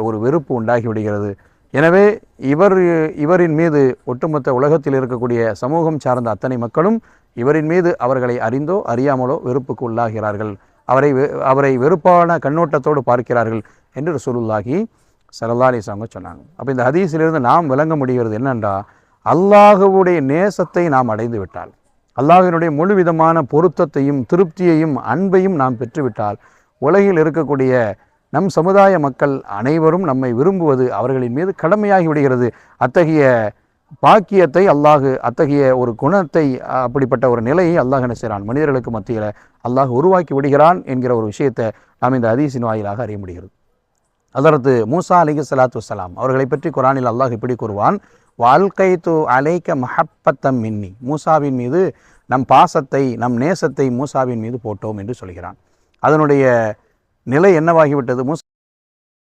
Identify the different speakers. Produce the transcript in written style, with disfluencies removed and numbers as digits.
Speaker 1: ஒரு வெறுப்பு உண்டாகி விடுகிறது. எனவே இவரின் மீது ஒட்டுமொத்த உலகத்தில் இருக்கக்கூடிய சமூகம் சார்ந்த அத்தனை மக்களும் இவரின் மீது அவர்களை அறிந்தோ அறியாமலோ வெறுப்புக்கு உள்ளாகிறார்கள், அவரை வெறுப்பான கண்ணோட்டத்தோடு பார்க்கிறார்கள் என்று ரசூலுல்லாஹி ஸல்லல்லாஹு அலைஹி வஸல்லம் சொன்னாங்க. அப்போ இந்த ஹதீஸிலிருந்து நாம் விளங்க முடிகிறது என்னென்றா, அல்லாஹ்வுடைய நேசத்தை நாம் அடைந்து விட்டால், அல்லாஹ்வினுடைய முழு விதமான பொருத்தத்தையும் திருப்தியையும் அன்பையும் நாம் பெற்றுவிட்டால், உலகில் இருக்கக்கூடிய நம் சமுதாய மக்கள் அனைவரும் நம்மை விரும்புவது அவர்களின் மீது கடமையாகி விடுகிறது. அத்தகைய பாக்கியத்தை அல்லாஹ், அத்தகைய ஒரு குணத்தை, அப்படிப்பட்ட ஒரு நிலையை அல்லாஹ் என்ன செய்கிறான், மனிதர்களுக்கு மத்தியில் அல்லாஹ் உருவாக்கி விடுகிறான் என்கிற ஒரு விஷயத்தை நாம் இந்த ஹதீஸின் வாயிலாக அறிய முடிகிறது. ஹதரத் மூசா அலைஹிஸ்ஸலாத்து வஸ்ஸலாம் அவர்களை பற்றி குர்ஆனில் அல்லாஹ் இப்படி கூறுவான், வல்கைது அலைக மஹப்பத்தம் மின்னி, மூசாவின் மீது நம் பாசத்தை, நம் நேசத்தை மூசாவின் மீது போட்டோம் என்று சொல்கிறான். அதனுடைய நிலை என்னவாகிவிட்டது? மூசா